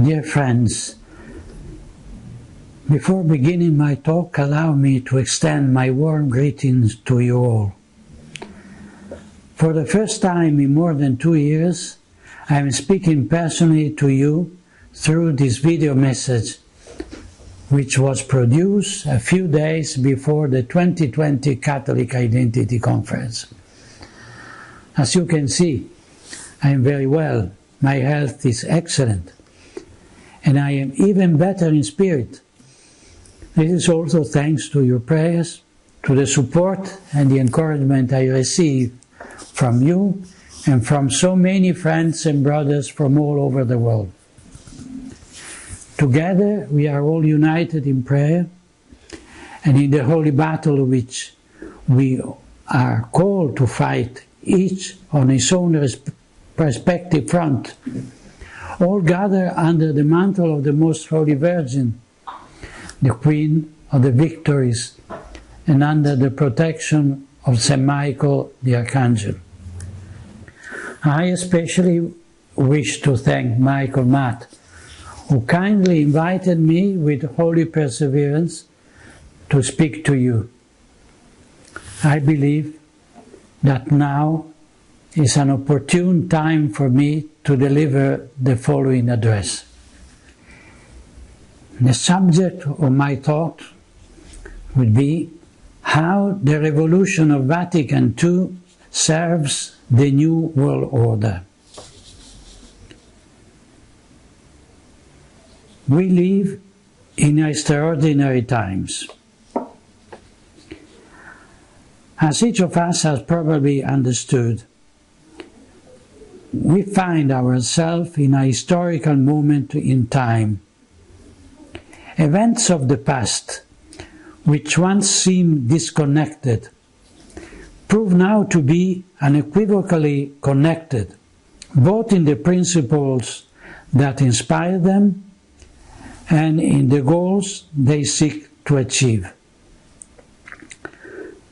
Dear friends, before beginning my talk, allow me to extend my warm greetings to you all. For the first time in more than 2 years, I am speaking personally to you through this video message, which was produced a few days before the 2020 Catholic Identity Conference. As you can see, I am very well, my health is excellent, and I am even better in spirit. This is also thanks to your prayers, to the support and the encouragement I receive from you and from so many friends and brothers from all over the world. Together we are all united in prayer and in the holy battle which we are called to fight, each on his own respective front, all gather under the mantle of the Most Holy Virgin, the Queen of the Victories, and under the protection of St. Michael the Archangel. I especially wish to thank Michael Matt, who kindly invited me with holy perseverance to speak to you. I believe that now is an opportune time for me to deliver the following address. The subject of my talk would be how the revolution of Vatican II serves the New World Order. We live in extraordinary times. As each of us has probably understood, we find ourselves in a historical moment in time. Events of the past, which once seemed disconnected, prove now to be unequivocally connected, both in the principles that inspire them and in the goals they seek to achieve.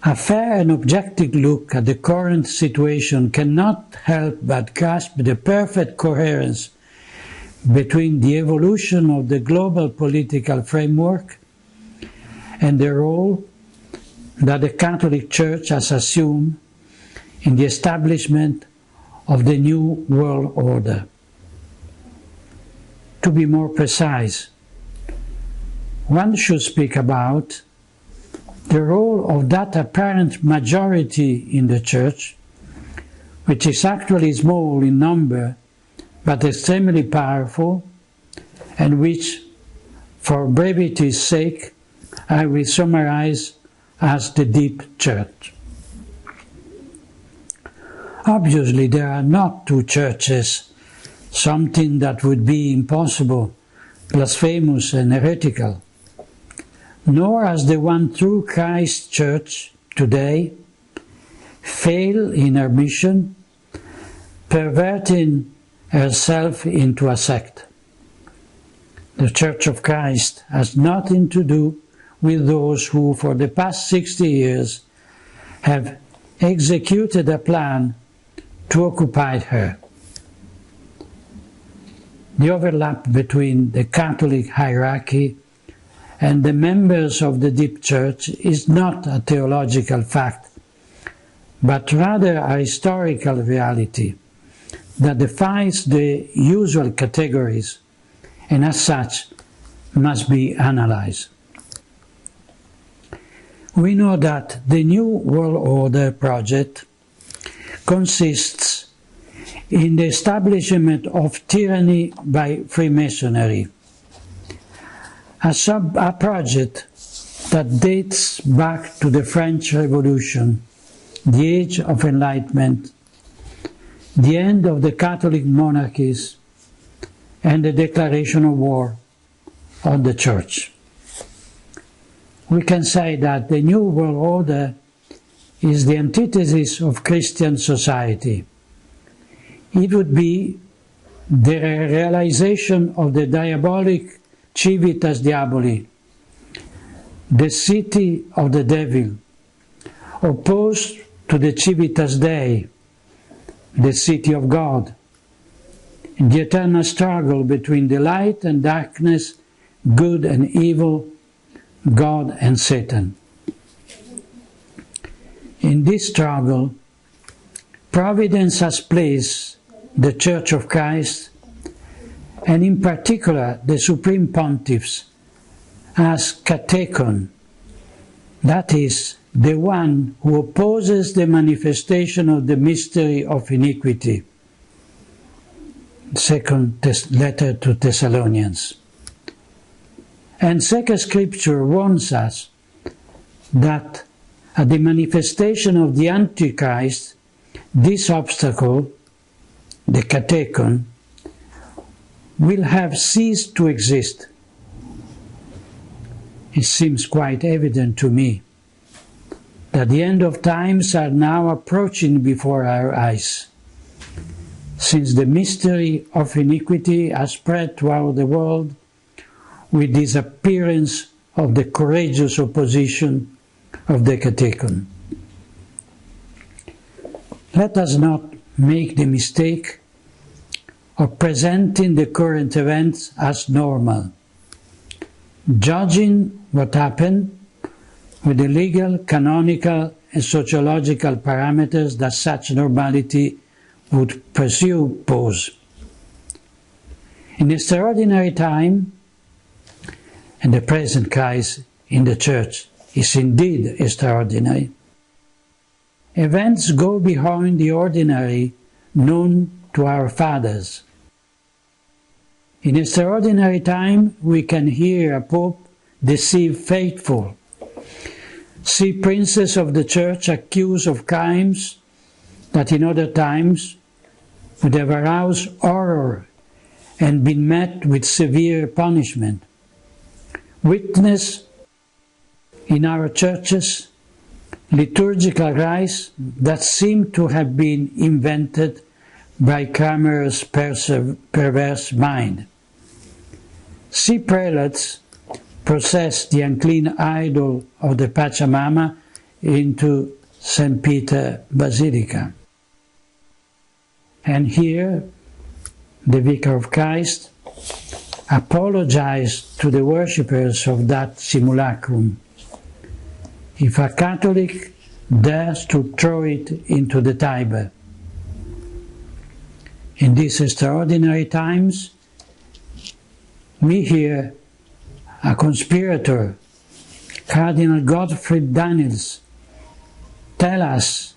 A fair and objective look at the current situation cannot help but grasp the perfect coherence between the evolution of the global political framework and the role that the Catholic Church has assumed in the establishment of the New World Order. To be more precise, one should speak about the role of that apparent majority in the Church, which is actually small in number but extremely powerful, and which, for brevity's sake, I will summarize as the Deep Church. Obviously, there are not two churches, something that would be impossible, blasphemous and heretical, nor has the one true Christ Church today failed in her mission, perverting herself into a sect. The Church of Christ has nothing to do with those who for the past 60 years have executed a plan to occupy her. The overlap between the Catholic hierarchy and the members of the Deep Church is not a theological fact, but rather a historical reality that defies the usual categories and as such must be analyzed. We know that the New World Order project consists in the establishment of tyranny by Freemasonry, a project that dates back to the French Revolution, the Age of Enlightenment, the end of the Catholic monarchies, and the declaration of war on the Church. We can say that the New World Order is the antithesis of Christian society. It would be the realization of the diabolic Civitas Diaboli, the city of the devil, opposed to the Civitas Dei, the city of God, in the eternal struggle between the light and darkness, good and evil, God and Satan. In this struggle, Providence has placed the Church of Christ, and in particular the Supreme Pontiffs, as catechon, that is, the one who opposes the manifestation of the mystery of iniquity. Second letter to Thessalonians. And Sacred Scripture warns us that at the manifestation of the Antichrist, this obstacle, the catechon, will have ceased to exist. It seems quite evident to me that the end of times are now approaching before our eyes, since the mystery of iniquity has spread throughout the world with the disappearance of the courageous opposition of the catechon. Let us not make the mistake of presenting the current events as normal, judging what happened with the legal, canonical, and sociological parameters that such normality would presuppose. In extraordinary time, and the present crisis in the Church is indeed extraordinary, events go beyond the ordinary known to our fathers. In extraordinary time, we can hear a Pope deceive faithful, see princes of the Church accused of crimes that in other times would have aroused horror and been met with severe punishment. Witness in our churches liturgical rites that seem to have been invented by Cranmer's perverse mind. See prelates process the unclean idol of the Pachamama into St. Peter Basilica. And here, the Vicar of Christ apologized to the worshippers of that simulacrum. If a Catholic dares to throw it into the Tiber. In these extraordinary times, we hear a conspirator, Cardinal Gottfried Daniels, tell us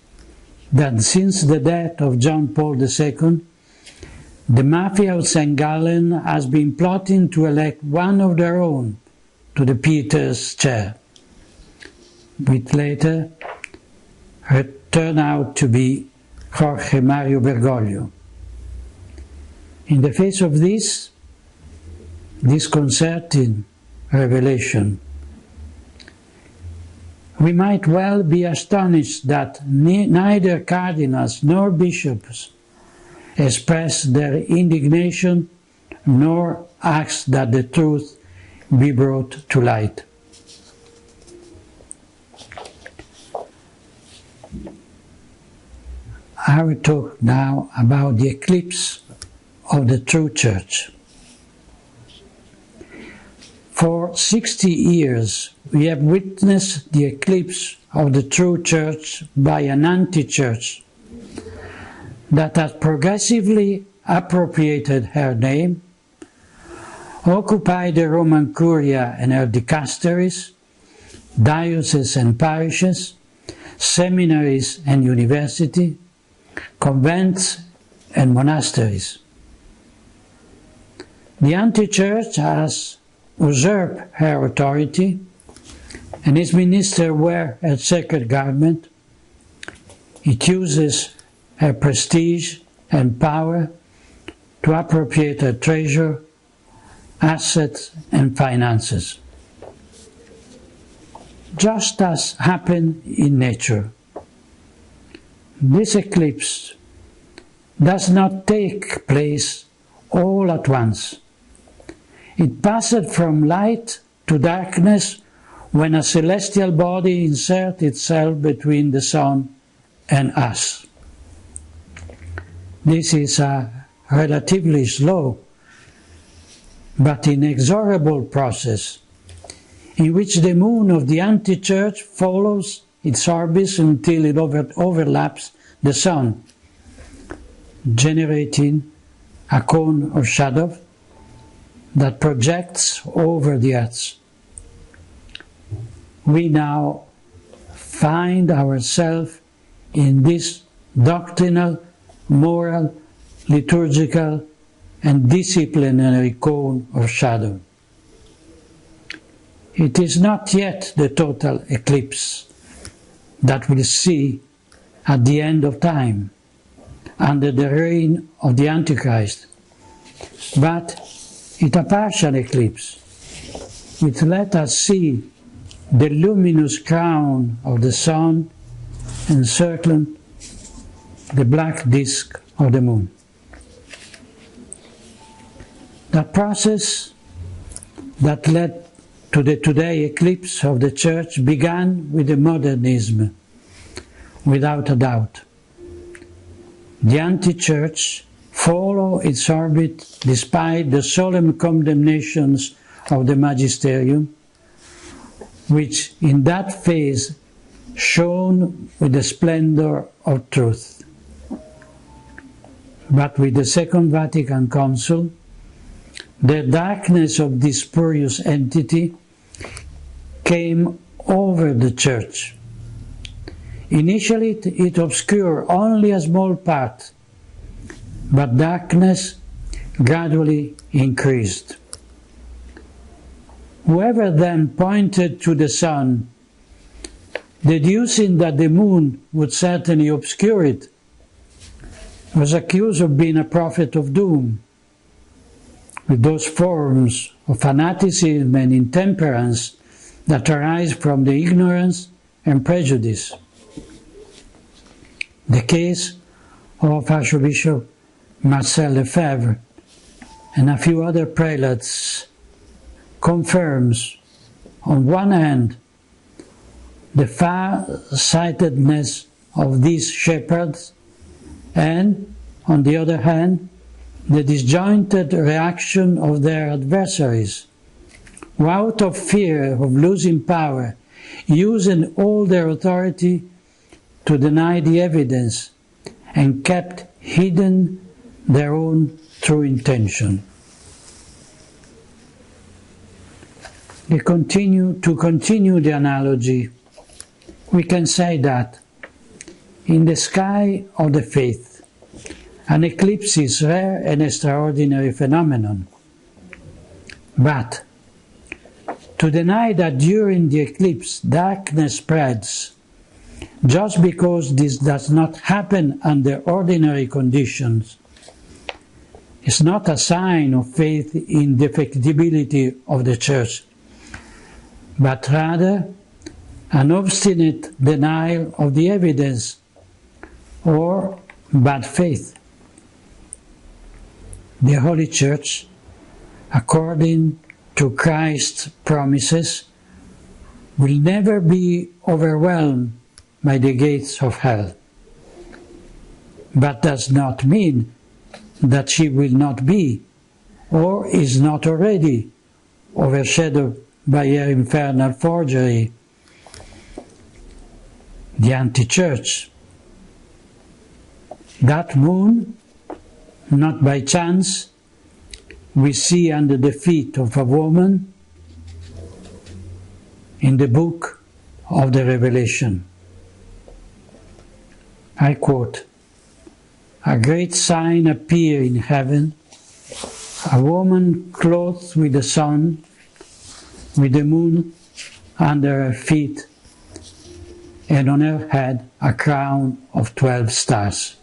that since the death of John Paul II, the Mafia of St. Gallen has been plotting to elect one of their own to the Peter's chair, which later turned out to be Jorge Mario Bergoglio. In the face of this disconcerting revelation, we might well be astonished that neither cardinals nor bishops express their indignation nor ask that the truth be brought to light. I will talk now about the eclipse of the true Church. For 60 years we have witnessed the eclipse of the true Church by an anti-church that has progressively appropriated her name, occupied the Roman Curia and her dicasteries, dioceses and parishes, seminaries and universities, convents and monasteries. The anti-church has usurped her authority, and its ministers wear her sacred garment. It uses her prestige and power to appropriate her treasure, assets and finances. Just as happened in nature, this eclipse does not take place all at once. It passed from light to darkness when a celestial body inserts itself between the sun and us. This is a relatively slow but inexorable process in which the moon of the anti-church follows its orbit until it overlaps the sun, generating a cone of shadow that projects over the earth. We now find ourselves in this doctrinal, moral, liturgical, and disciplinary cone of shadow. It is not yet the total eclipse that we'll see at the end of time, under the reign of the Antichrist, but it's a partial eclipse, which let us see the luminous crown of the sun encircling the black disk of the moon. The process that led to the today eclipse of the Church began with the modernism, without a doubt. The anti-church followed its orbit despite the solemn condemnations of the magisterium, which in that phase shone with the splendor of truth. But with the Second Vatican Council, the darkness of this spurious entity came over the Church. Initially it obscured only a small part, but darkness gradually increased. Whoever then pointed to the sun, deducing that the moon would certainly obscure it, was accused of being a prophet of doom, with those forms of fanaticism and intemperance that arise from the ignorance and prejudice. The case of Archbishop Marcel Lefebvre and a few other prelates confirms, on one hand, the far-sightedness of these shepherds, and, on the other hand, the disjointed reaction of their adversaries, who out of fear of losing power, using all their authority to deny the evidence and kept hidden their own true intention. To continue the analogy, we can say that in the sky of the faith, an eclipse is a rare and extraordinary phenomenon. But to deny that during the eclipse darkness spreads, just because this does not happen under ordinary conditions, is not a sign of faith in the effectibility of the Church, but rather an obstinate denial of the evidence or bad faith. The Holy Church, according to Christ's promises, will never be overwhelmed by the gates of hell, but does not mean that she will not be, or is not already, overshadowed by her infernal forgery, the anti-church. That moon, not by chance, we see under the feet of a woman in the book of the Revelation. I quote, "A great sign appeared in heaven, a woman clothed with the sun, with the moon under her feet, and on her head a crown of 12 stars."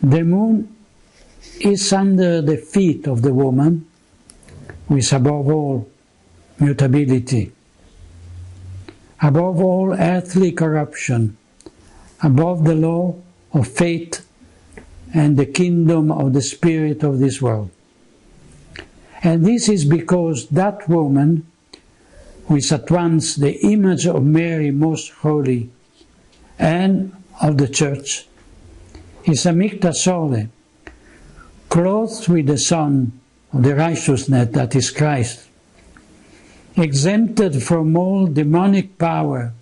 The moon is under the feet of the woman, with above all mutability, above all earthly corruption, above the law of fate and the kingdom of the spirit of this world. And this is because that woman, who is at once the image of Mary most holy and of the Church, is amicta sole, clothed with the sun of the righteousness that is Christ, exempted from all demonic power,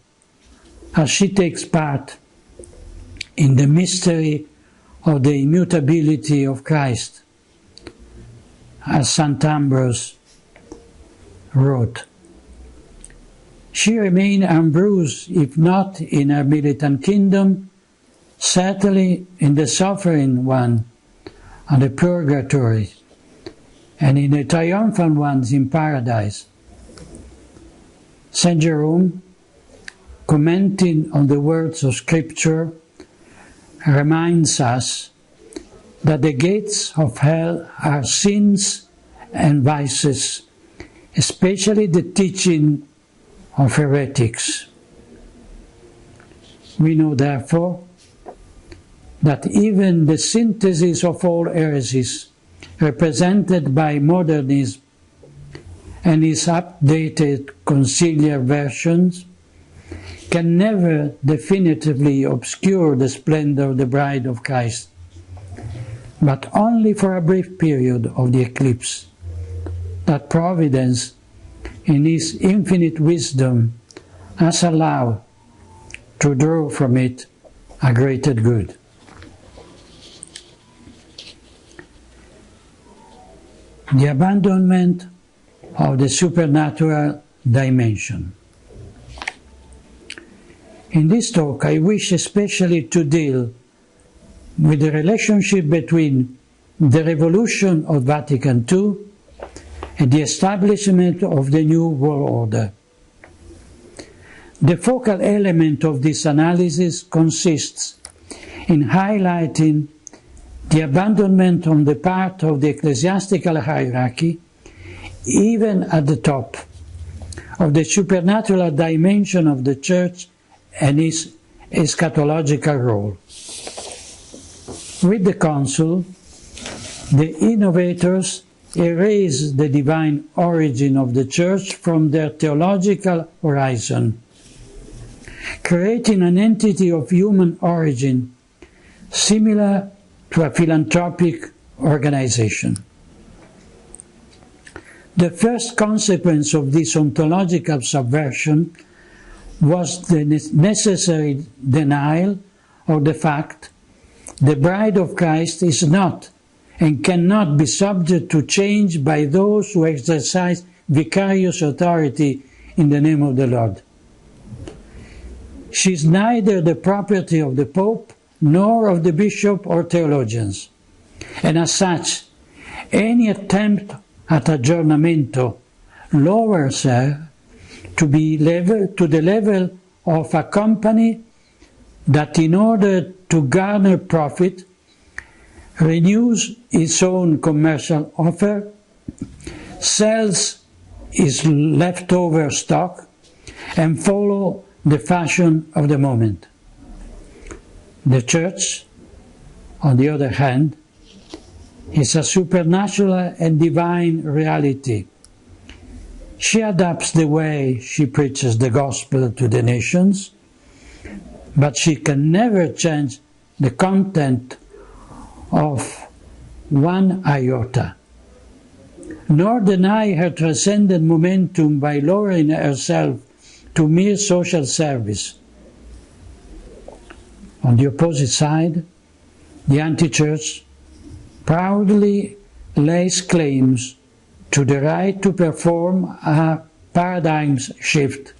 as she takes part in the mystery of the immutability of Christ, as St. Ambrose wrote. She remained unbruised, if not in her militant kingdom, certainly in the suffering one and the purgatory, and in the triumphant ones in paradise. St. Jerome, commenting on the words of Scripture, reminds us that the gates of hell are sins and vices, especially the teaching of heretics. We know, therefore, that even the synthesis of all heresies represented by modernism and its updated conciliar versions can never definitively obscure the splendor of the bride of Christ, but only for a brief period of the eclipse, that Providence, in His infinite wisdom, has allowed to draw from it a greater good. The abandonment of the supernatural dimension. In this talk, I wish especially to deal with the relationship between the revolution of Vatican II and the establishment of the New World Order. The focal element of this analysis consists in highlighting the abandonment on the part of the ecclesiastical hierarchy, even at the top, of the supernatural dimension of the Church and its eschatological role. With the Council, the innovators erased the divine origin of the Church from their theological horizon, creating an entity of human origin similar to a philanthropic organization. The first consequence of this ontological subversion was the necessary denial of the fact the bride of Christ is not and cannot be subject to change by those who exercise vicarious authority in the name of the Lord. She is neither the property of the Pope nor of the bishop or theologians, and as such, any attempt at aggiornamento lowers her to the level of a company that, in order to garner profit, renews its own commercial offer, sells its leftover stock, and follows the fashion of the moment. The Church, on the other hand, is a supernatural and divine reality. She adapts the way she preaches the gospel to the nations, but she can never change the content of one iota, nor deny her transcendent momentum by lowering herself to mere social service. On the opposite side, the anti-church proudly lays claims to the right to perform a paradigm shift,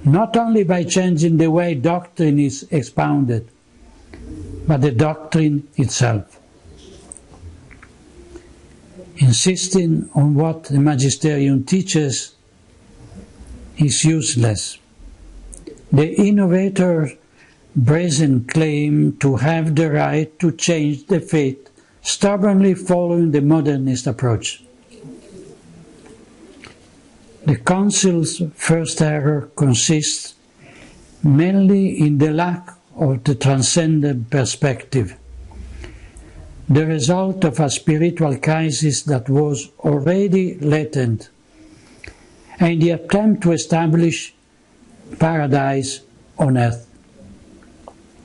not only by changing the way doctrine is expounded, but the doctrine itself. Insisting on what the magisterium teaches is useless. The innovator's brazen claim to have the right to change the faith stubbornly following the modernist approach. The Council's first error consists mainly in the lack of the transcendent perspective, the result of a spiritual crisis that was already latent, and the attempt to establish paradise on earth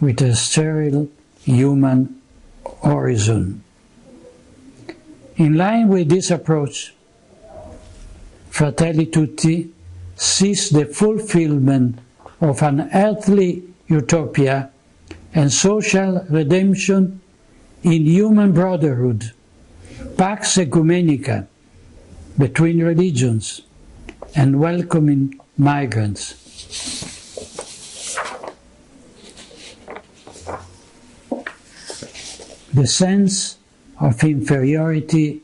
with a sterile human horizon. In line with this approach, Fratelli Tutti sees the fulfillment of an earthly utopia and social redemption in human brotherhood, pax ecumenica between religions, and welcoming migrants. The sense of inferiority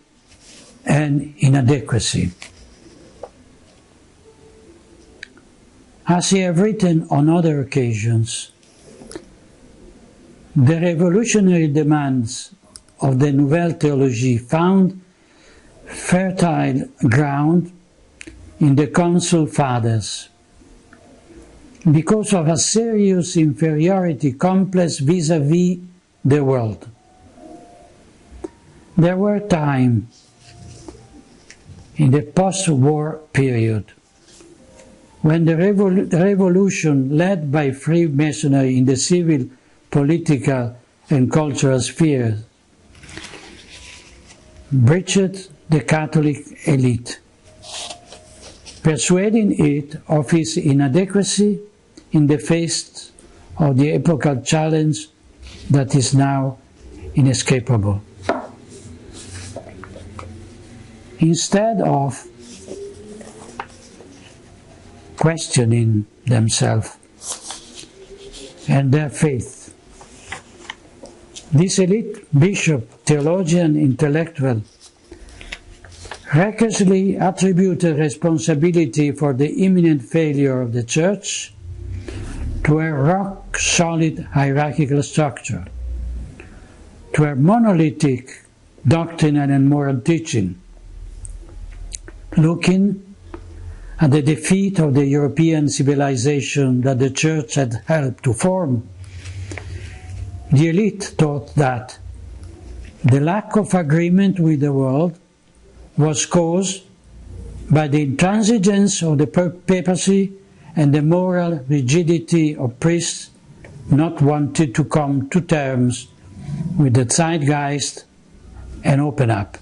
and inadequacy. As I have written on other occasions, the revolutionary demands of the Nouvel theology found fertile ground in the Council Fathers because of a serious inferiority complex vis-à-vis the world. There were times in the post-war period when the revolution led by Freemasonry in the civil, political and cultural spheres breached the Catholic elite, persuading it of its inadequacy in the face of the epochal challenge that is now inescapable. Instead of questioning themselves and their faith, this elite bishop, theologian, intellectual recklessly attributed responsibility for the imminent failure of the Church to a rock-solid hierarchical structure, to a monolithic doctrinal and moral teaching, looking at the defeat of the European civilization that the Church had helped to form. The elite thought that the lack of agreement with the world was caused by the intransigence of the papacy and the moral rigidity of priests not wanting to come to terms with the zeitgeist and open up.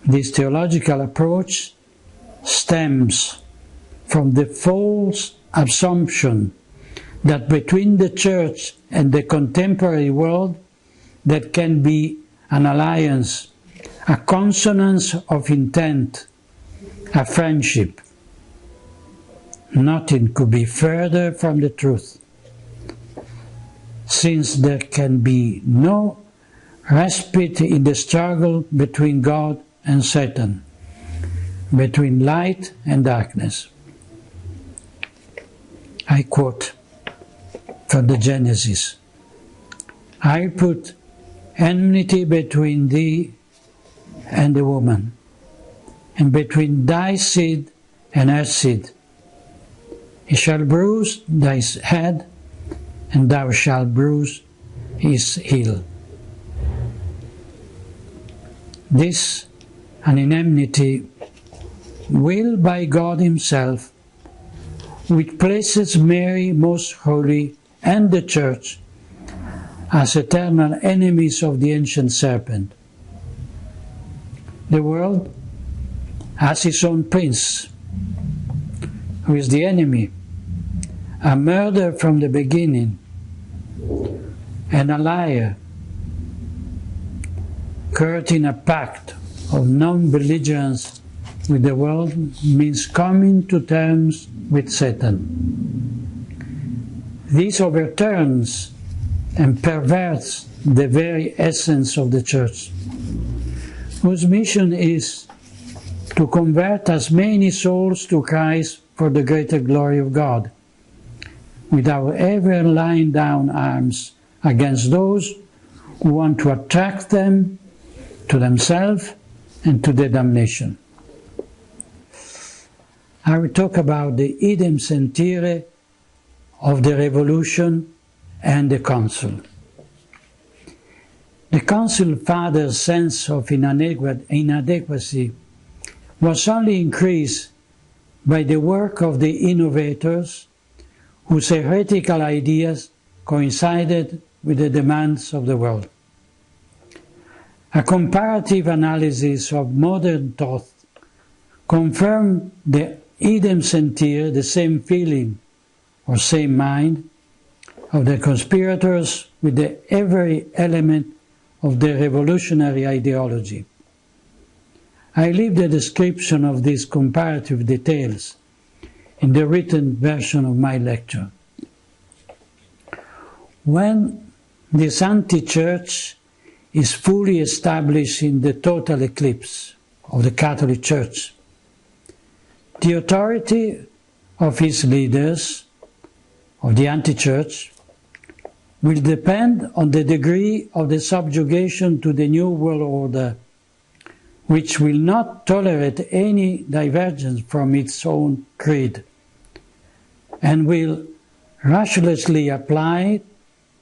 This theological approach stems from the false assumption that between the Church and the contemporary world there can be an alliance, a consonance of intent, a friendship. Nothing could be further from the truth, since there can be no respite in the struggle between God and Satan, between light and darkness. I quote from the Genesis, "I put enmity between thee and the woman, and between thy seed and her seed. He shall bruise thy head, and thou shalt bruise his heel." This enmity willed by God Himself, which places Mary most holy and the Church as eternal enemies of the ancient serpent. The world has its own prince, who is the enemy, a murderer from the beginning, and a liar, courting a pact of non-belligerence with the world means coming to terms with Satan. This overturns and perverts the very essence of the Church, whose mission is to convert as many souls to Christ for the greater glory of God, without ever laying down arms against those who want to attract them to themselves and to their damnation. I will talk about the idem sentire of the Revolution and the Council. The Council Fathers' sense of inadequacy was only increased by the work of the innovators whose heretical ideas coincided with the demands of the world. A comparative analysis of modern thought confirmed the idem sentir, the same feeling or same mind, of the conspirators with every element of the revolutionary ideology. I leave the description of these comparative details in the written version of my lecture. When this anti-church is fully established in the total eclipse of the Catholic Church, the authority of its leaders, of the anti-church, will depend on the degree of the subjugation to the new world order, which will not tolerate any divergence from its own creed, and will ruthlessly apply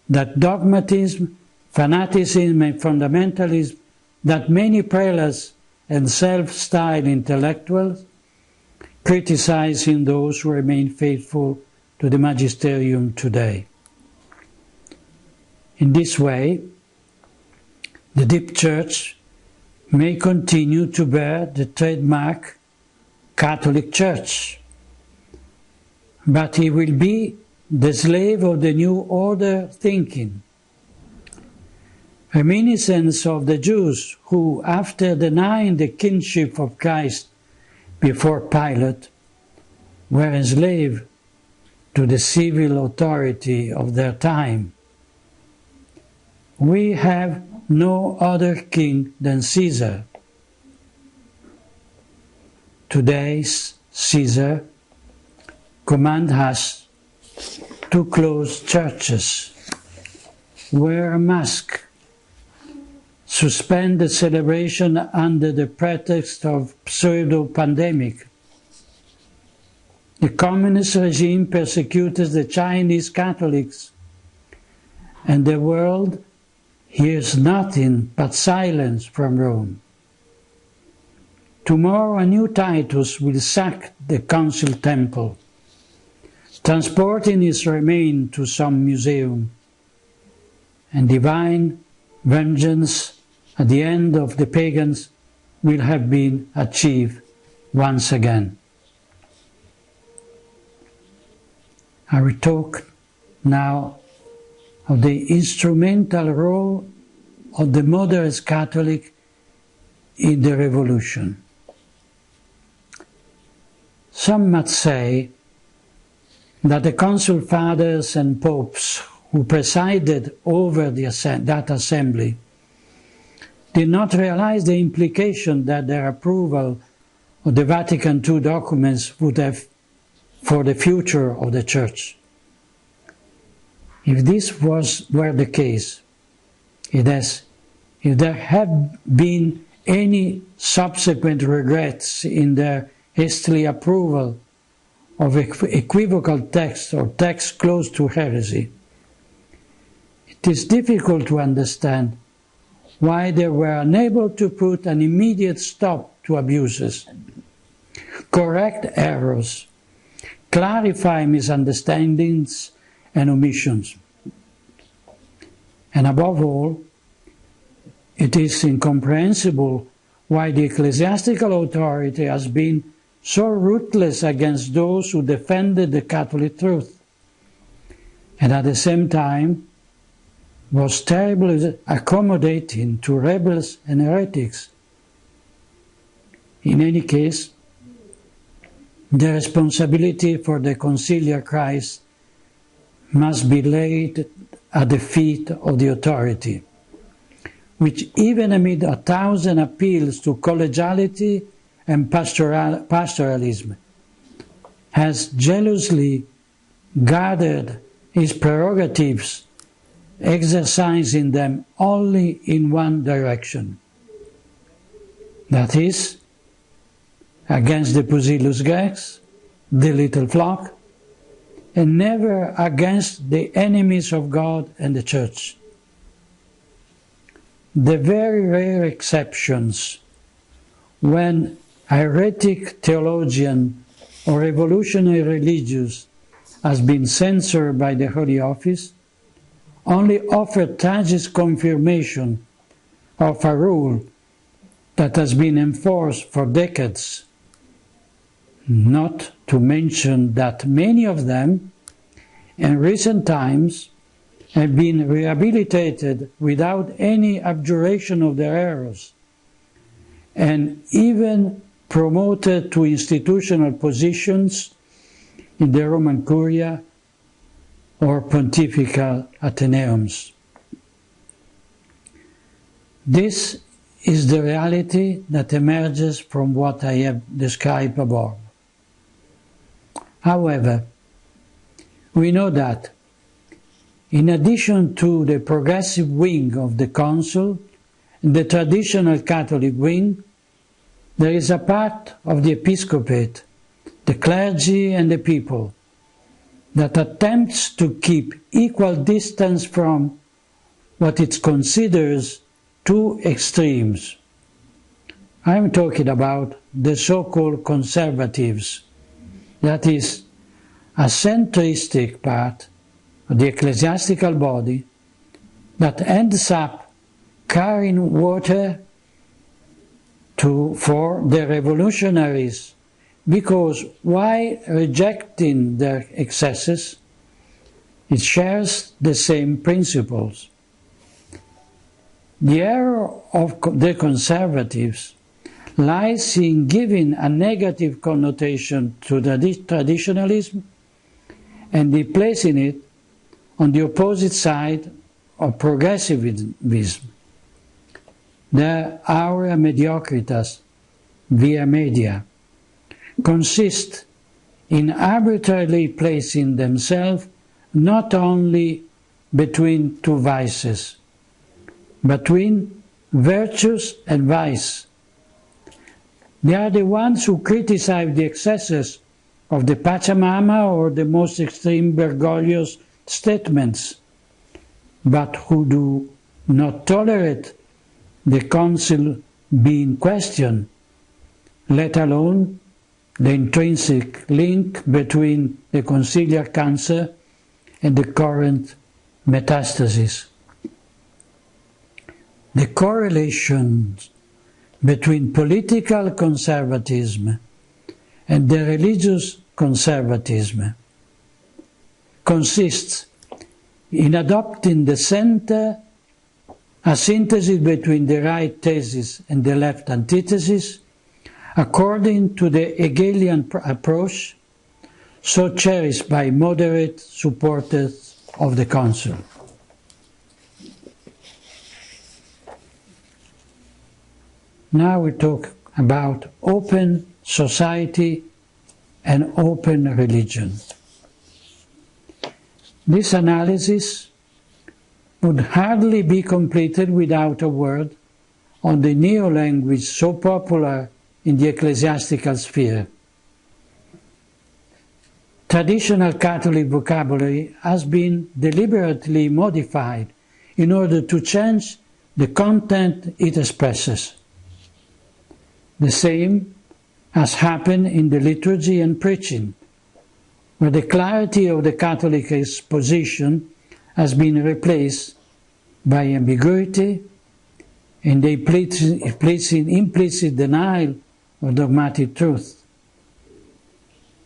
that dogmatism, fanaticism and fundamentalism that many prelates and self-styled intellectuals criticize in those who remain faithful to the magisterium today. In this way, the deep church may continue to bear the trademark Catholic Church, but it will be the slave of the new order thinking, reminiscence of the Jews who, after denying the kingship of Christ before Pilate, were enslaved to the civil authority of their time. We have no other king than Caesar. Today's Caesar commands us to close churches, wear a mask, suspend the celebration under the pretext of pseudo-pandemic. The communist regime persecutes the Chinese Catholics, and the world hears nothing but silence from Rome. Tomorrow a new Titus will sack the council temple, transporting his remains to some museum, and divine vengeance at the end of the pagans will have been achieved once again. I will talk now of the instrumental role of the moderate Catholic in the revolution. Some might say that the Council Fathers and Popes who presided over that assembly did not realize the implication that their approval of the Vatican II documents would have for the future of the Church. If this were the case, if there had been any subsequent regrets in their hastily approval of equivocal texts or texts close to heresy, it is difficult to understand why they were unable to put an immediate stop to abuses, correct errors, clarify misunderstandings and omissions. And above all, it is incomprehensible why the ecclesiastical authority has been so ruthless against those who defended the Catholic truth, and at the same time was terribly accommodating to rebels and heretics. In any case, the responsibility for the conciliar Christ must be laid at the feet of the authority, which even amid 1,000 appeals to collegiality and pastoralism, has jealously guarded its prerogatives, exercising them only in one direction, that is, against the Pusillus Grex, the little flock, and never against the enemies of God and the Church. The very rare exceptions when heretic theologian or revolutionary religious has been censored by the Holy Office only offer tragic confirmation of a rule that has been enforced for decades, not to mention that many of them, in recent times, have been rehabilitated without any abjuration of their errors, and even promoted to institutional positions in the Roman Curia or pontifical ateneums. This is the reality that emerges from what I have described above. However, we know that, in addition to the progressive wing of the Council and the traditional Catholic wing, there is a part of the episcopate, the clergy and the people, that attempts to keep equal distance from what it considers two extremes. I am talking about the so-called conservatives, that is, a centristic part of the ecclesiastical body that ends up carrying water for the revolutionaries, because while rejecting their excesses, it shares the same principles. The error of the conservatives lies in giving a negative connotation to traditionalism and in placing it on the opposite side of progressivism. Their aura mediocritas via media consist in arbitrarily placing themselves not only between two vices, but between virtues and vice. They are the ones who criticize the excesses of the Pachamama or the most extreme Bergoglio's statements, but who do not tolerate the Council being questioned, let alone the intrinsic link between the conciliar cancer and the current metastasis. The correlations between political conservatism and the religious conservatism consists in adopting the center, a synthesis between the right thesis and the left antithesis, according to the Hegelian approach so cherished by moderate supporters of the Council. Now we talk about open society and open religion. This analysis would hardly be completed without a word on the neo-language so popular in the ecclesiastical sphere. Traditional Catholic vocabulary has been deliberately modified in order to change the content it expresses. The same has happened in the liturgy and preaching, where the clarity of the Catholic exposition has been replaced by ambiguity and the implicit denial of dogmatic truth.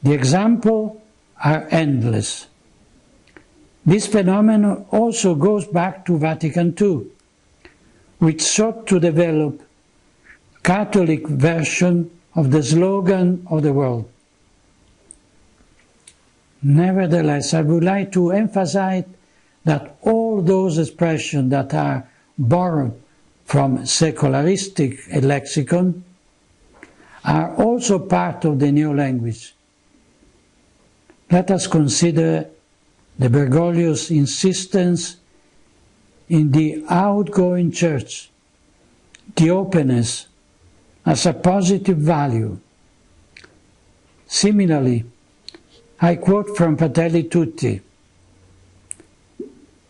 The examples are endless. This phenomenon also goes back to Vatican II, which sought to develop Catholic version of the slogan of the world. Nevertheless, I would like to emphasize that all those expressions that are borrowed from secularistic lexicon are also part of the new language. Let us consider the Bergoglio's insistence in the outgoing church, the openness, as a positive value. Similarly, I quote from Fratelli Tutti,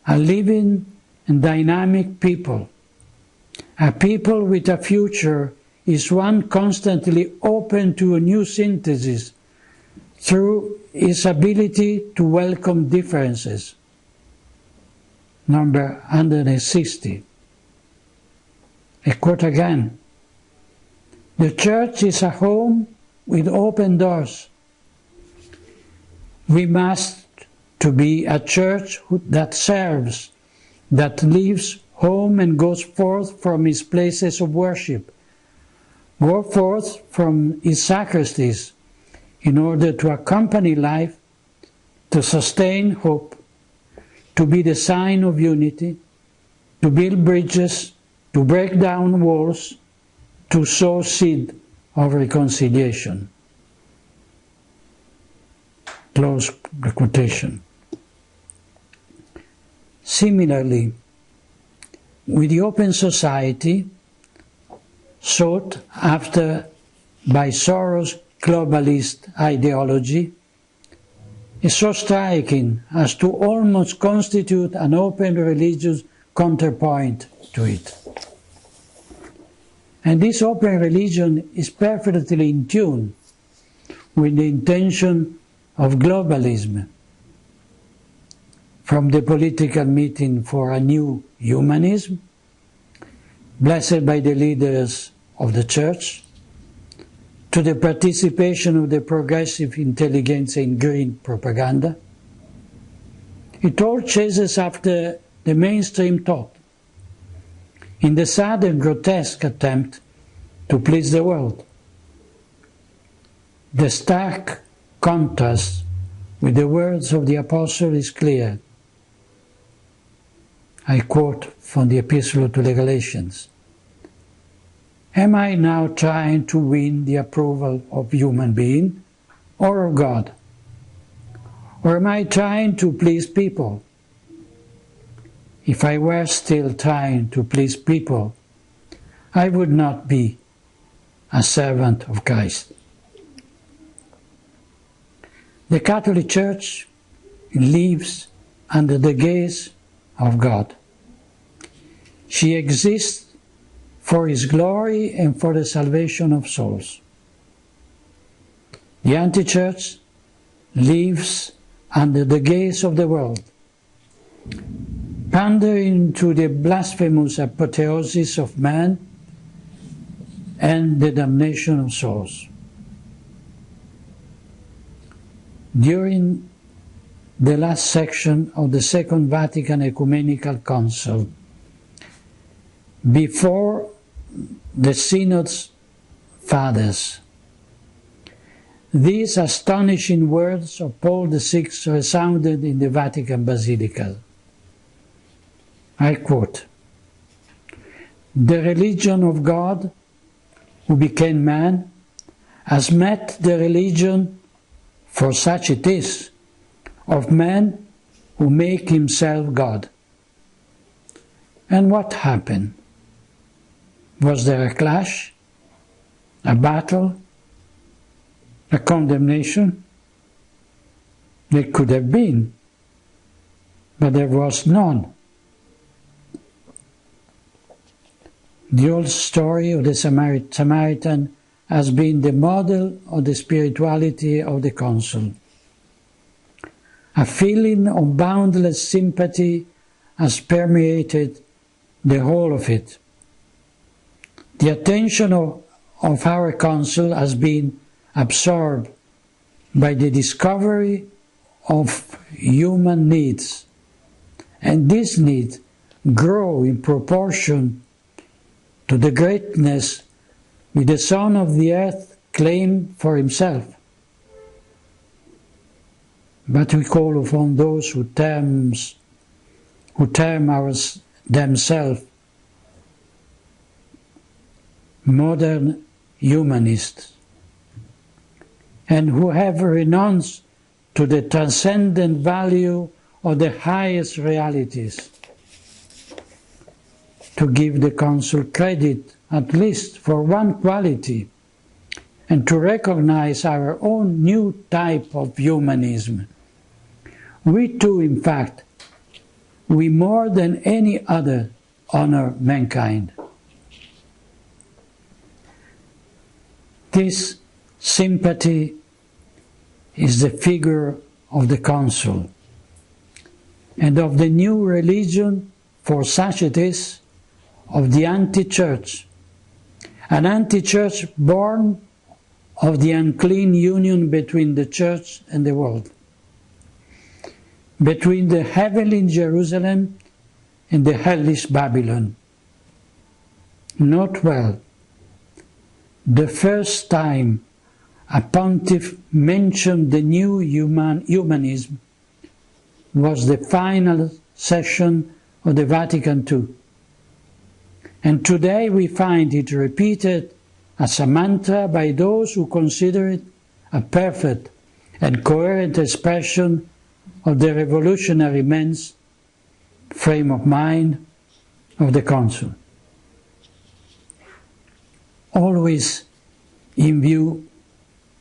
"A living and dynamic people, a people with a future, is one constantly open to a new synthesis through its ability to welcome differences." number 160. I quote again, "The church is a home with open doors. We must to be a church that serves, that leaves home and goes forth from its places of worship, go forth from its sacristies, in order to accompany life, to sustain hope, to be the sign of unity, to build bridges, to break down walls, to sow seed of reconciliation." Close the quotation. Similarly, with the open society sought after by Soros' globalist ideology, is so striking as to almost constitute an open religious counterpoint to it. And this open religion is perfectly in tune with the intention of globalism. From the political meeting for a new humanism, blessed by the leaders of the Church, to the participation of the progressive intelligentsia in green propaganda, it all chases after the mainstream thought, in the sad and grotesque attempt to please the world. The stark contrast with the words of the Apostle is clear. I quote from the Epistle to the Galatians. "Am I now trying to win the approval of human being or of God? Or am I trying to please people? If I were still trying to please people, I would not be a servant of Christ." The Catholic Church lives under the gaze of God. She exists for His glory and for the salvation of souls. The anti-church lives under the gaze of the world, pandering to the blasphemous apotheosis of man and the damnation of souls. During the last section of the Second Vatican Ecumenical Council, before the Synod's fathers, these astonishing words of Paul VI resounded in the Vatican Basilica. I quote, "The religion of God, who became man, has met the religion, for such it is, of man who make himself God." And what happened? Was there a clash, a battle, a condemnation? There could have been, but there was none. The old story of the Samaritan has been the model of the spirituality of the Council. A feeling of boundless sympathy has permeated the whole of it. The attention of our Council has been absorbed by the discovery of human needs, and these needs grow in proportion to the greatness which the Son of the Earth claimed for Himself. But we call upon those who term themselves modern humanists, and who have renounced to the transcendent value of the highest realities, to give the Council credit at least for one quality, and to recognize our own new type of humanism. We too, in fact, we more than any other honor mankind. This sympathy is the figure of the Council, and of the new religion, for such it is, of the anti-church, an anti-church born of the unclean union between the church and the world, between the heavenly Jerusalem and the hellish Babylon. Note well, the first time a pontiff mentioned the new humanism was the final session of the Vatican II. And today we find it repeated as a mantra by those who consider it a perfect and coherent expression of the revolutionary men's frame of mind of the Council. Always in view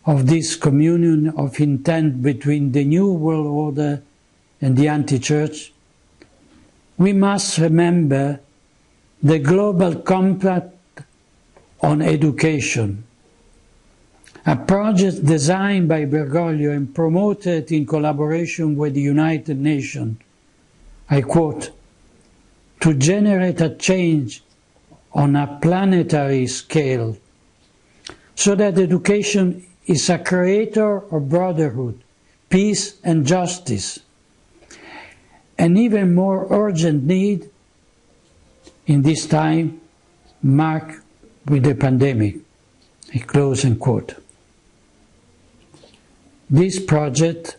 of this communion of intent between the New World Order and the anti-church, we must remember the Global Compact on Education, a project designed by Bergoglio and promoted in collaboration with the United Nations, I quote, to generate a change on a planetary scale so that education is a creator of brotherhood, peace and justice, an even more urgent need in this time marked with the pandemic. I close and quote. This project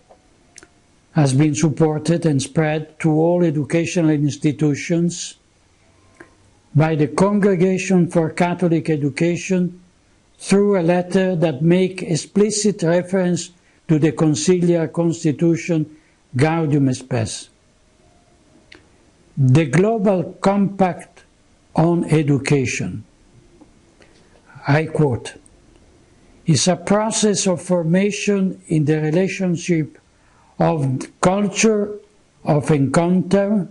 has been supported and spread to all educational institutions by the Congregation for Catholic Education through a letter that makes explicit reference to the Conciliar Constitution Gaudium Spes. The Global Compact on Education, I quote, is a process of formation in the relationship of culture of encounter,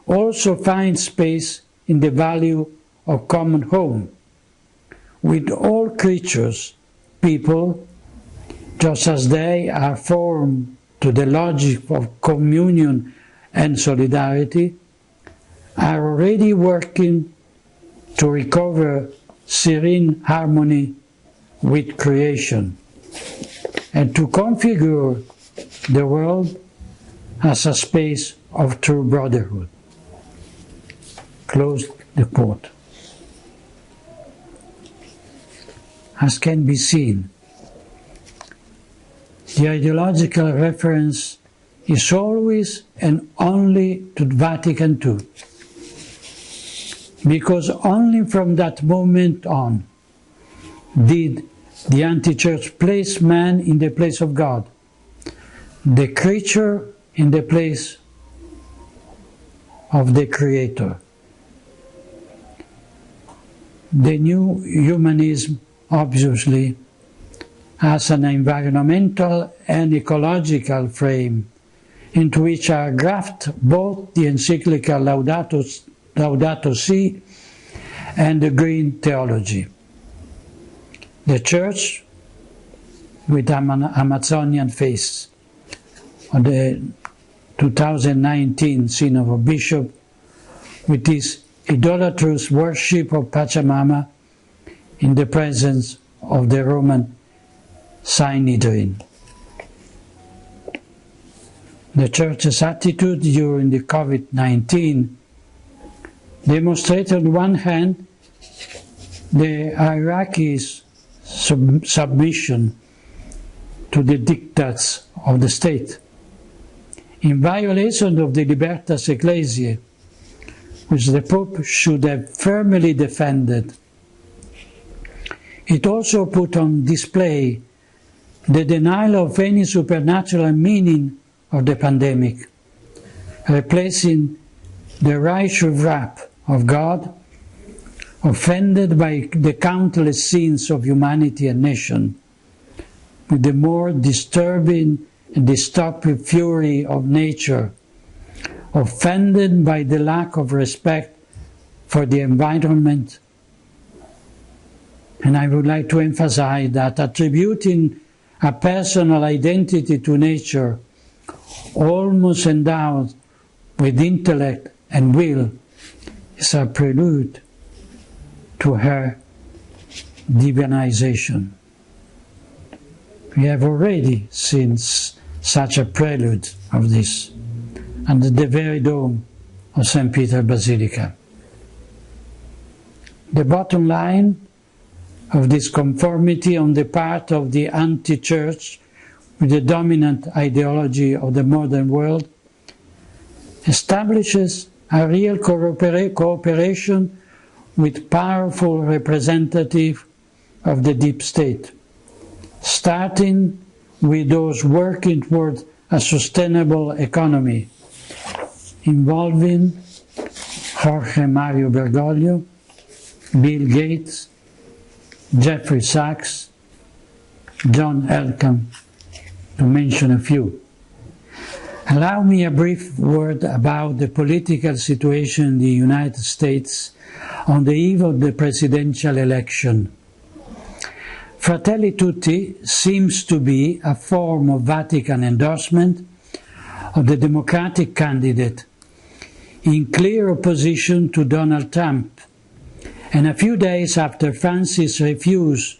also finds space in the value of common home, with all creatures, people, just as they are formed to the logic of communion and solidarity, are already working to recover serene harmony with creation and to configure the world as a space of true brotherhood. Close the quote. As can be seen, the ideological reference is always and only to Vatican II, because only from that moment on did the anti-church place man in the place of God, the creature in the place of the Creator. The new humanism obviously has an environmental and ecological frame into which are grafted both the encyclical Laudato Si and the green theology. The Church, with Amazonian face, on the 2019 Synod of Bishops, with this idolatrous worship of Pachamama in the presence of the Roman Sanhedrin. The Church's attitude during the COVID-19 demonstrated on one hand the hierarchy's submission to the diktats of the state, in violation of the Libertas Ecclesiae, which the Pope should have firmly defended. It also put on display the denial of any supernatural meaning of the pandemic, replacing the righteous wrath of God, offended by the countless sins of humanity and nation, with the more disturbing and destructive fury of nature, offended by the lack of respect for the environment. And I would like to emphasize that attributing a personal identity to nature, almost endowed with intellect and will is a prelude to her divinization. We have already seen such a prelude of this under the very dome of St. Peter Basilica. The bottom line of this conformity on the part of the anti-church with the dominant ideology of the modern world establishes a real cooperation with powerful representatives of the deep state, starting with those working toward a sustainable economy, involving Jorge Mario Bergoglio, Bill Gates, Jeffrey Sachs, John Elkann, to mention a few. Allow me a brief word about the political situation in the United States on the eve of the presidential election. Fratelli Tutti seems to be a form of Vatican endorsement of the Democratic candidate in clear opposition to Donald Trump, and a few days after Francis refused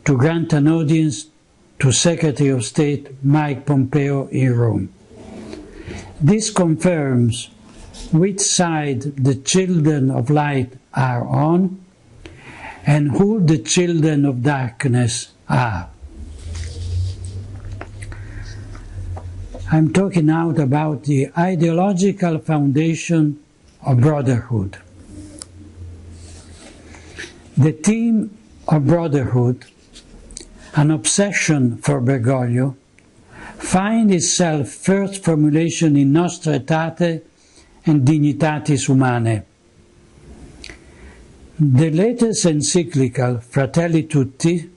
to grant an audience to Secretary of State Mike Pompeo in Rome. This confirms which side the children of light are on and who the children of darkness are. I'm talking now about the ideological foundation of brotherhood. The theme of brotherhood, an obsession for Bergoglio, finds itself first formulation in Nostra Aetate and Dignitatis Humanae. The latest encyclical, Fratelli Tutti,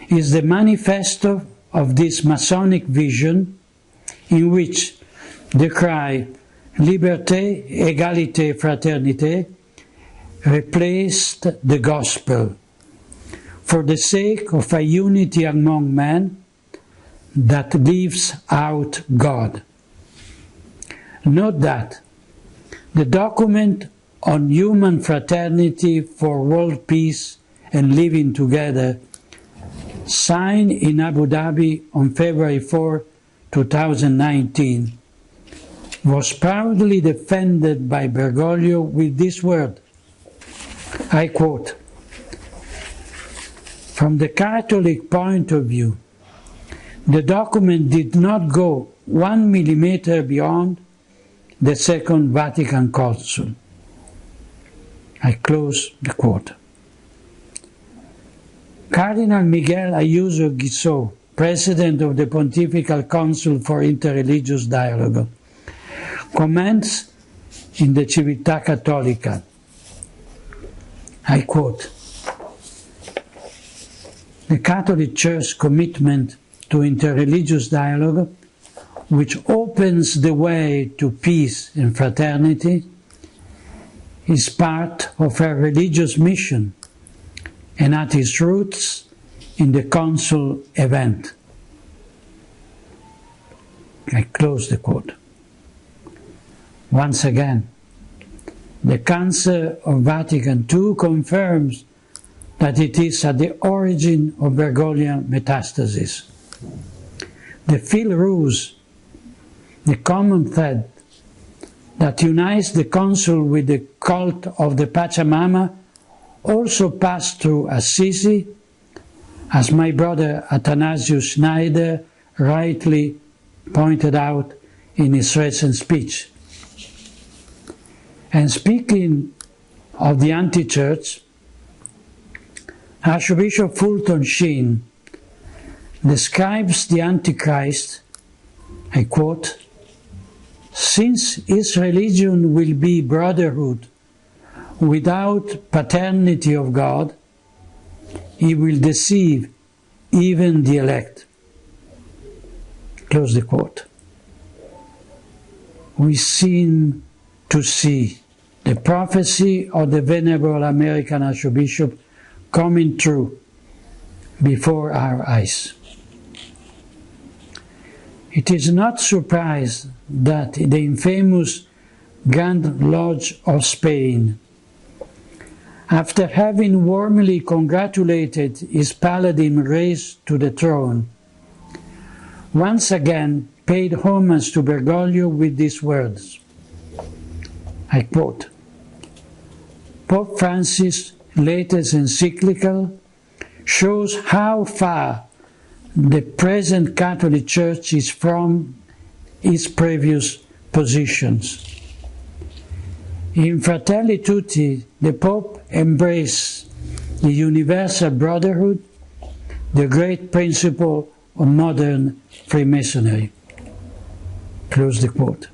is the manifesto of this Masonic vision in which the cry Liberté, Égalité, Fraternité replaced the gospel for the sake of a unity among men that leaves out God. Note that the document on human fraternity for world peace and living together, signed in Abu Dhabi on February 4, 2019, was proudly defended by Bergoglio with this word, I quote, "From the Catholic point of view, the document did not go 1 millimeter beyond the Second Vatican Council." I close the quote. Cardinal Miguel Ayuso Guizot, President of the Pontifical Council for Interreligious Dialogue, comments in the Civiltà Cattolica, I quote, "The Catholic Church's commitment to interreligious dialogue, which opens the way to peace and fraternity, is part of her religious mission and at its roots in the Council event." I close the quote. Once again, the Council of Vatican II confirms that it is at the origin of Bergoglian metastasis. The fil rouge, the common thread that unites the Council with the cult of the Pachamama, also passed through Assisi, as my brother Athanasius Schneider rightly pointed out in his recent speech. And speaking of the anti-church, Archbishop Fulton Sheen describes the Antichrist, I quote, "Since his religion will be brotherhood without paternity of God, he will deceive even the elect." Close the quote. We seem to see the prophecy of the venerable American Archbishop coming true before our eyes. It is not surprised that the infamous Grand Lodge of Spain. After having warmly congratulated his paladin raised to the throne, once again paid homage to Bergoglio with these words. I quote, Pope Francis' latest encyclical shows how far the present Catholic Church is from its previous positions. In Fratelli Tutti, the Pope embraced the universal brotherhood, the great principle of modern Freemasonry. Close the quote.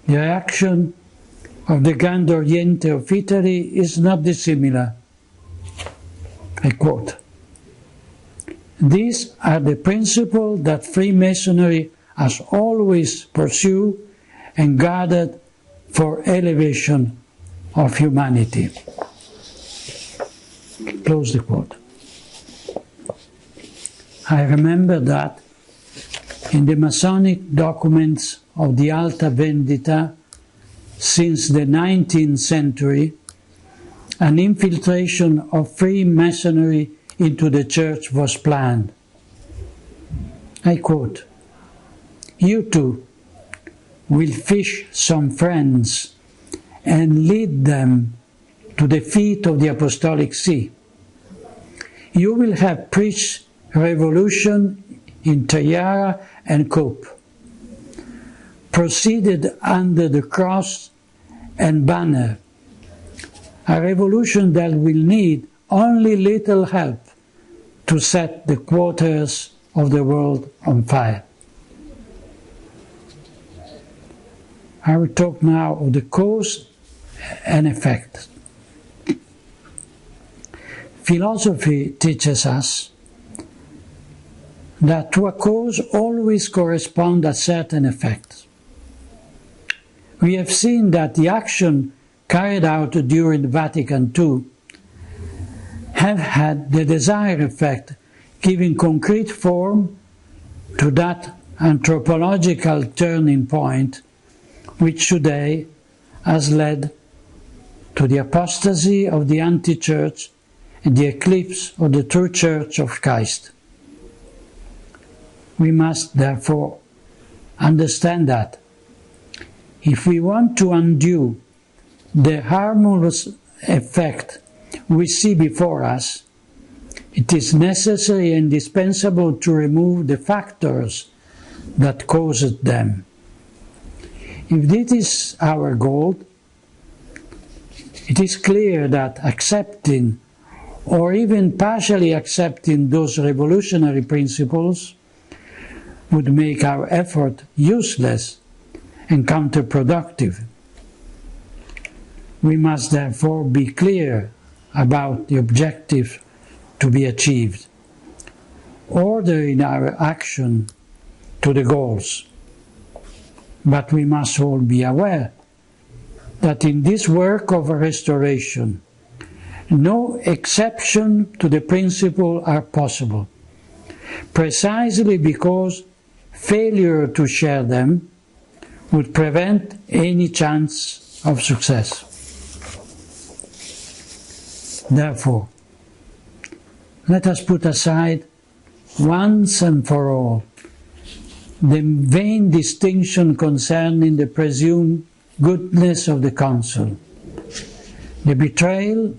The reaction of the Grand Oriente of Italy is not dissimilar. I quote, These are the principles that Freemasonry has always pursued and guarded for elevation of humanity. Close the quote. I remember that in the Masonic documents of the Alta Vendita since the 19th century, an infiltration of Freemasonry into the Church was planned. I quote, You too will fish some friends and lead them to the feet of the Apostolic See. You will have preached revolution in tiara and cope, proceeded under the cross and banner, a revolution that will need only little help to set the quarters of the world on fire. I will talk now of the cause and effect. Philosophy teaches us that to a cause always corresponds a certain effect. We have seen that the action carried out during Vatican II have had the desired effect, giving concrete form to that anthropological turning point which today has led to the apostasy of the anti-church and the eclipse of the true Church of Christ. We must therefore understand that if we want to undo the harmless effect we see before us, it is necessary and indispensable to remove the factors that caused them. If this is our goal, it is clear that accepting or even partially accepting those revolutionary principles would make our effort useless and counterproductive. We must therefore be clear about the objective to be achieved, order in our action to the goals. But we must all be aware that in this work of restoration, no exception to the principle are possible, precisely because failure to share them would prevent any chance of success. Therefore, let us put aside once and for all the vain distinction concerning the presumed goodness of the Council, the betrayal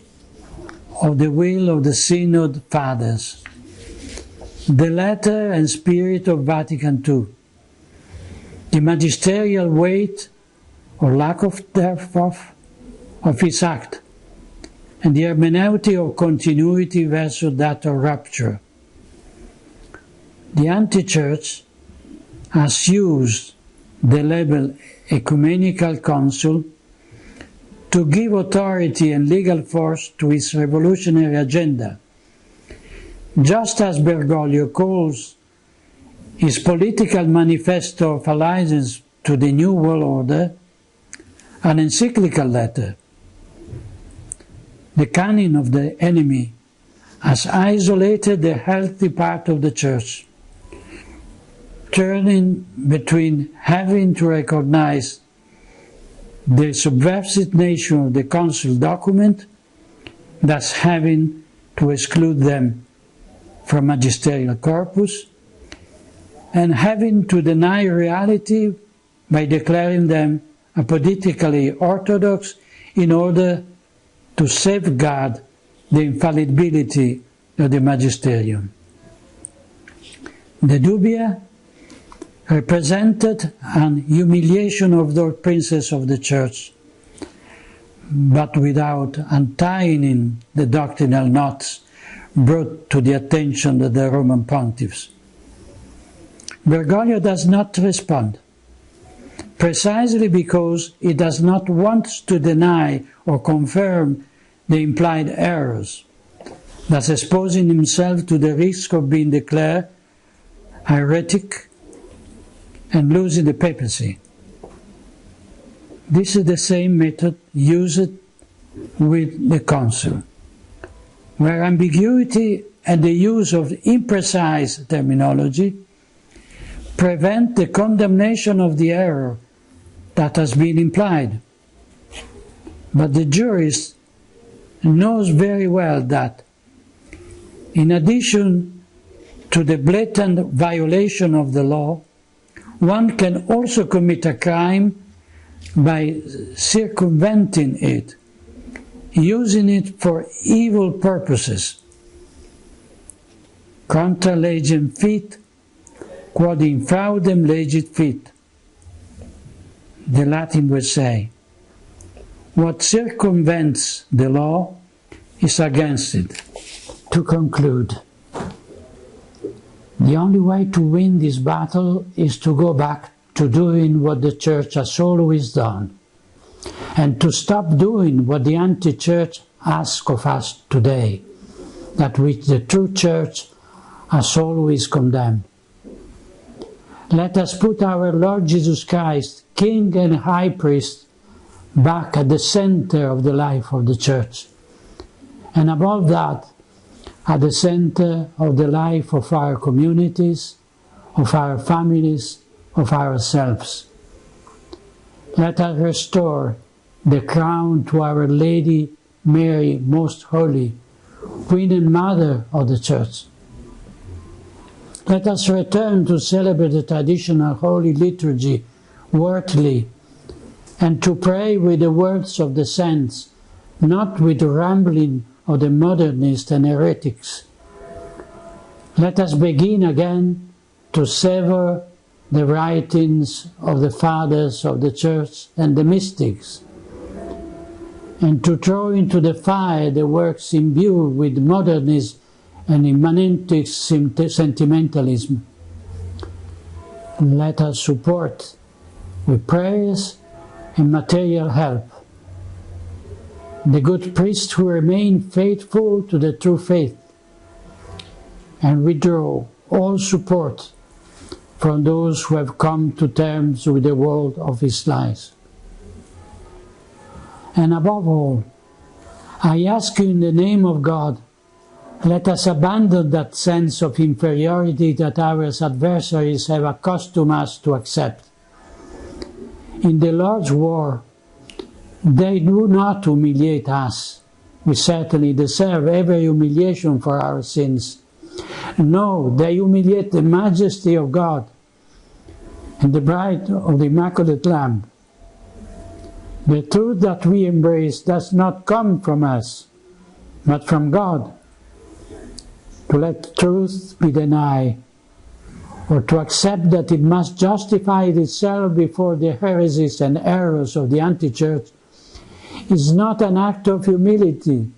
of the will of the Synod Fathers, the letter and spirit of Vatican II, the magisterial weight or lack of thereof of its act, and the hermeneutic of continuity versus that of rupture. The anti-church has used the label ecumenical council to give authority and legal force to its revolutionary agenda, just as Bergoglio calls his political manifesto of allegiance to the New World Order an encyclical letter. The cunning of the enemy has isolated the healthy part of the Church, turning between having to recognize the subversive nature of the council document, thus having to exclude them from magisterial corpus, and having to deny reality by declaring them politically orthodox in order to safeguard the infallibility of the magisterium. The dubia represented an humiliation of the princes of the Church, but without untying the doctrinal knots brought to the attention of the Roman pontiffs. Bergoglio does not respond, precisely because he does not want to deny or confirm the implied errors, thus exposing himself to the risk of being declared heretic and losing the papacy. This is the same method used with the council, where ambiguity and the use of imprecise terminology prevent the condemnation of the error that has been implied. But the jurist knows very well that, in addition to the blatant violation of the law, one can also commit a crime by circumventing it, using it for evil purposes. Contra legem fit, quod infraudem legit fit. The Latin would say, what circumvents the law is against it. To conclude, the only way to win this battle is to go back to doing what the Church has always done, and to stop doing what the anti-Church asks of us today, that which the true Church has always condemned. Let us put our Lord Jesus Christ, King and High Priest, back at the center of the life of the Church, and above that, at the center of the life of our communities, of our families, of ourselves. Let us restore the crown to Our Lady Mary, Most Holy, Queen and Mother of the Church. Let us return to celebrate the traditional Holy Liturgy worthily, and to pray with the words of the saints, not with the rambling of the modernists and heretics. Let us begin again to savor the writings of the fathers of the Church and the mystics, and to throw into the fire the works imbued with modernism and immanentist sentimentalism. Let us support with prayers and material help the good priests who remain faithful to the true faith, and withdraw all support from those who have come to terms with the world of his lies. And above all, I ask you in the name of God, let us abandon that sense of inferiority that our adversaries have accustomed us to accept. In the Lord's war, they do not humiliate us. We certainly deserve every humiliation for our sins. No, they humiliate the majesty of God and the bride of the Immaculate Lamb. The truth that we embrace does not come from us, but from God. To let truth be denied, or to accept that it must justify itself before the heresies and errors of the anti-Church, is not an act of humility,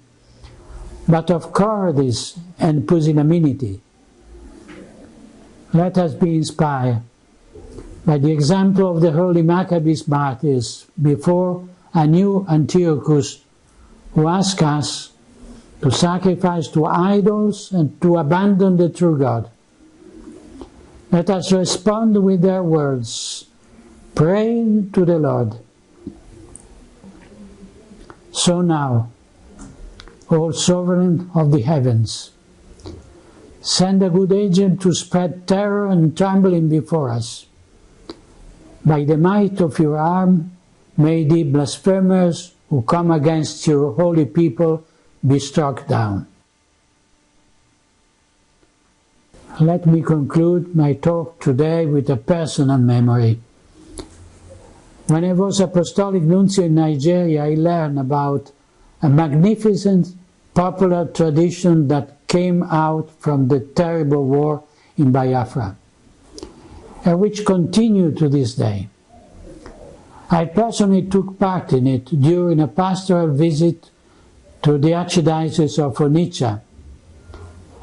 but of cowardice and pusillanimity. Let us be inspired by the example of the holy Maccabees martyrs before a new Antiochus, who ask us to sacrifice to idols and to abandon the true God. Let us respond with their words, praying to the Lord. So now, O Sovereign of the heavens, send a good agent to spread terror and trembling before us. By the might of your arm, may the blasphemers who come against your holy people be struck down. Let me conclude my talk today with a personal memory. When I was Apostolic Nuncio in Nigeria, I learned about a magnificent popular tradition that came out from the terrible war in Biafra, and which continued to this day. I personally took part in it during a pastoral visit to the Archdiocese of Onitsha,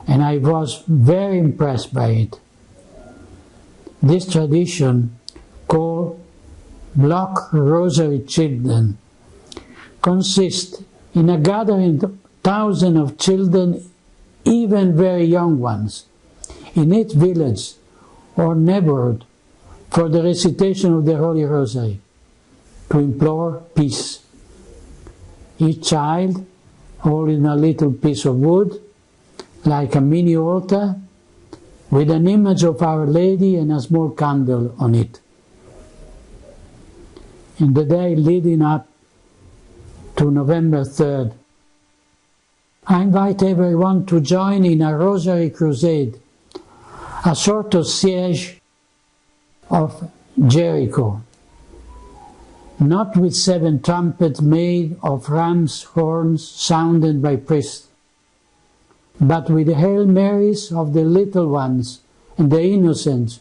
and I was very impressed by it. This tradition, called Block Rosary Children, consists in a gathering of thousands of children, even very young ones, in each village or neighborhood for the recitation of the Holy Rosary, to implore peace. Each child holding a little piece of wood, like a mini altar, with an image of Our Lady and a small candle on it. In the day leading up to November 3rd, I invite everyone to join in a Rosary Crusade, a sort of siege of Jericho, not with 7 trumpets made of ram's horns sounded by priests, but with the Hail Marys of the little ones and the innocents,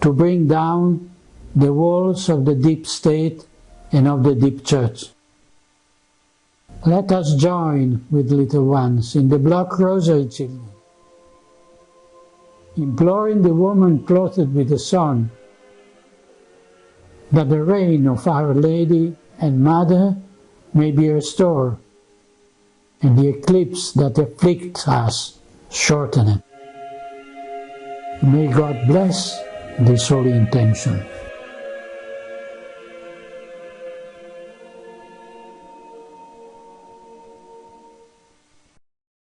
to bring down the walls of the deep state and of the deep church. Let us join with little ones in the Block Rosary Children, imploring the woman clothed with the sun, that the reign of Our Lady and Mother may be restored, and the eclipse that afflicts us shortened. May God bless this holy intention.